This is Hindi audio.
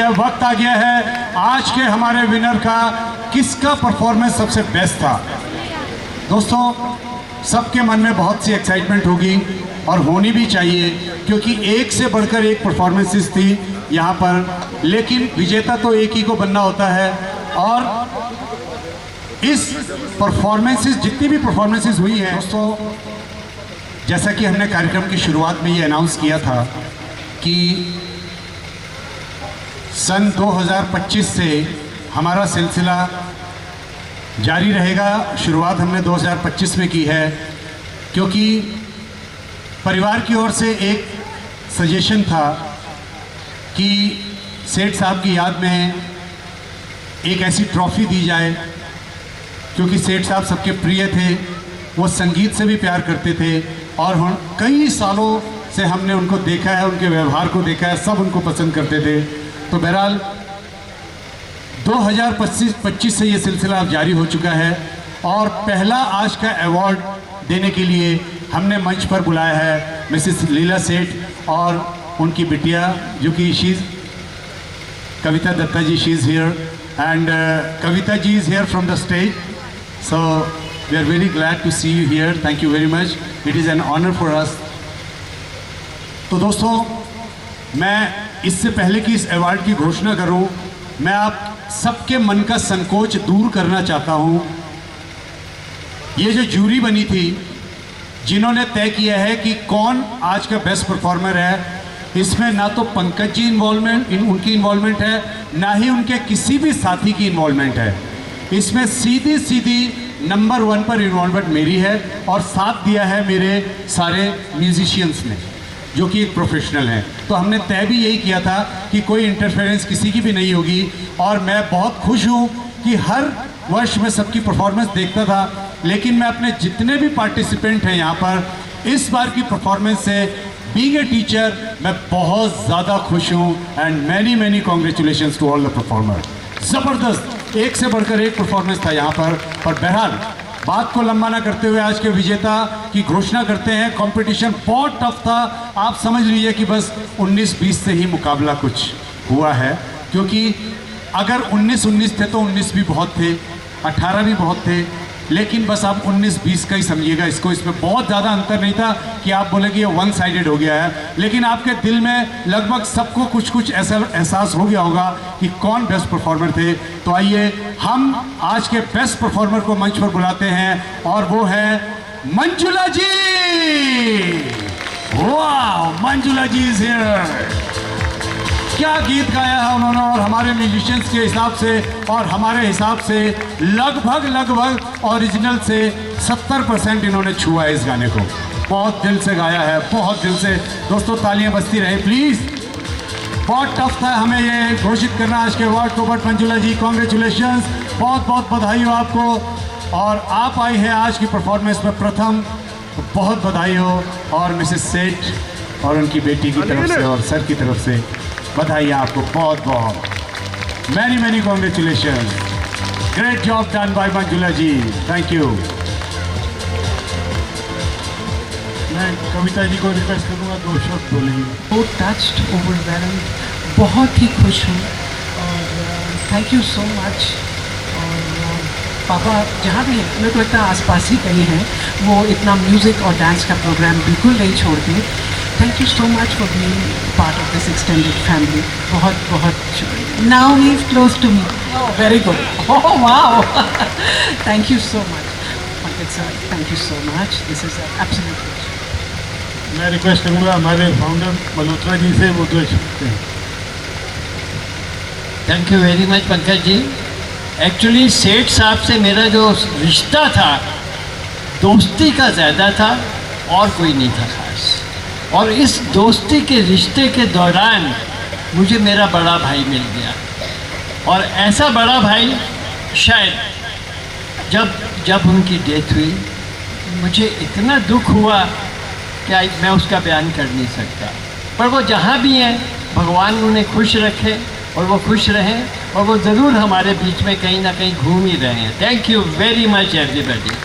गया, वक्त आ गया है आज के हमारे विनर का किसका परफॉर्मेंस सबसे बेस्ट था। दोस्तों, सबके मन में बहुत सी एक्साइटमेंट होगी और होनी भी चाहिए, क्योंकि एक से बढ़कर एक परफॉर्मेंसेस थी यहाँ पर, लेकिन विजेता तो एक ही को बनना होता है। और इस परफॉर्मेंसेस, जितनी भी परफॉर्मेंसेस हुई हैं दोस्तों, जैसा कि हमने कार्यक्रम की शुरुआत में ये अनाउंस किया था कि सन 2025 से हमारा सिलसिला जारी रहेगा। शुरुआत हमने 2025 में की है, क्योंकि परिवार की ओर से एक सजेशन था कि सेठ साहब की याद में एक ऐसी ट्रॉफी दी जाए, क्योंकि सेठ साहब सबके प्रिय थे, वो संगीत से भी प्यार करते थे और कई सालों से हमने उनको देखा है, उनके व्यवहार को देखा है, सब उनको पसंद करते थे। तो बहरहाल 2025 से ये सिलसिला अब जारी हो चुका है और पहला आज का अवार्ड देने के लिए हमने मंच पर बुलाया है मिसेस लीला सेठ और उनकी बिटिया, जो कि Kavita Dutta ji, she is here and Kavita ji is here from the stage. So we are very glad to see you here, thank you very much, it is an honour for us. तो दोस्तों, मैं इससे पहले कि इस अवार्ड की घोषणा करूं, मैं आप सबके मन का संकोच दूर करना चाहता हूं। ये जो जूरी बनी थी, जिन्होंने तय किया है कि कौन आज का बेस्ट परफॉर्मर है, इसमें ना तो पंकज जी उनकी इन्वॉल्वमेंट है, ना ही उनके किसी भी साथी की इन्वॉल्वमेंट है। इसमें सीधी नंबर 1 पर इन्वॉल्वमेंट मेरी है और साथ दिया है मेरे सारे म्यूजिशियंस ने, जो कि एक प्रोफेशनल हैं। तो हमने तय भी यही किया था कि कोई इंटरफेरेंस किसी की भी नहीं होगी। और मैं बहुत खुश हूँ कि हर वर्ष मैं सबकी परफॉर्मेंस देखता था, लेकिन मैं अपने जितने भी पार्टिसिपेंट हैं यहाँ पर, इस बार की परफॉर्मेंस से बीइंग ए टीचर मैं बहुत ज़्यादा खुश हूँ। And many congratulations to all the performer. ज़बरदस्त, एक से बढ़कर एक परफॉर्मेंस था यहाँ पर। बहरहाल बात को लंबा ना करते हुए आज के विजेता की घोषणा करते हैं। कंपटीशन बहुत टफ था, आप समझ लीजिए कि बस 19-20 से ही मुकाबला कुछ हुआ है, क्योंकि अगर 19-19 थे तो 19 भी बहुत थे, 18 भी बहुत थे, लेकिन बस आप 19-20 का ही समझिएगा इसको। इसमें बहुत ज़्यादा अंतर नहीं था कि आप बोले कि ये वन साइडेड हो गया है, लेकिन आपके दिल में लगभग सबको कुछ ऐसा एहसास हो गया होगा कि कौन बेस्ट परफॉर्मर थे। तो आइए हम आज के बेस्ट परफॉर्मर को मंच पर बुलाते हैं और वो है मंजुला जी। वाह, मंजुला जी इज हियर। क्या गीत गाया है उन्होंने, और हमारे म्यूजिशियंस के हिसाब से और हमारे हिसाब से लगभग ओरिजिनल से 70% इन्होंने छुआ है इस गाने को। बहुत दिल से गाया है, बहुत दिल से। दोस्तों, तालियां बजती रहे प्लीज़। बहुत टफ था हमें ये घोषित करना आज के अवार्ड को, बट मंजुला जी कॉन्ग्रेचुलेशंस, बहुत बधाई हो आपको। और आप आई हैं आज की परफॉर्मेंस में प्रथम, तो बहुत बधाई हो। और मिसेस सेठ और उनकी बेटी की तरफ से और सर की तरफ से बधाई आपको, बहुत many congratulation. Great job done by Manjula ji, thank you. मैं कविता जी को रिक्वेस्ट करूँगा 2 शब्द बोलेंगे। वो टच्ड, ओवरवेल्म्ड, बहुत ही खुश हूँ और थैंक यू सो मच। और पापा जहाँ भी हैं, मेरे को लगता है आसपास ही कहीं हैं, वो इतना म्यूज़िक और डांस का प्रोग्राम बिल्कुल नहीं छोड़ते। Thank you so much for being part of this extended family. बहुत शुक्रिया। Now he is close to me. Very good. Oh wow, thank you so much Pankaj sir, thank you so much, this is absolute. मैं रिक्वेस्ट करूँगा हमारे फाउंडर मल्होत्रा जी से, वो 2 शब्द हैं। Thank you very much Pankaj ji. Actually सेठ साहब से मेरा जो रिश्ता था, दोस्ती का ज़्यादा था और कोई नहीं था खास। और इस दोस्ती के रिश्ते के दौरान मुझे मेरा बड़ा भाई मिल गया, और ऐसा बड़ा भाई शायद जब उनकी डेथ हुई, मुझे इतना दुख हुआ कि मैं उसका बयान कर नहीं सकता। पर वो जहाँ भी हैं, भगवान उन्हें खुश रखे और वो खुश रहें, और वो ज़रूर हमारे बीच में कहीं ना कहीं घूम ही रहे हैं। Thank you very much everybody.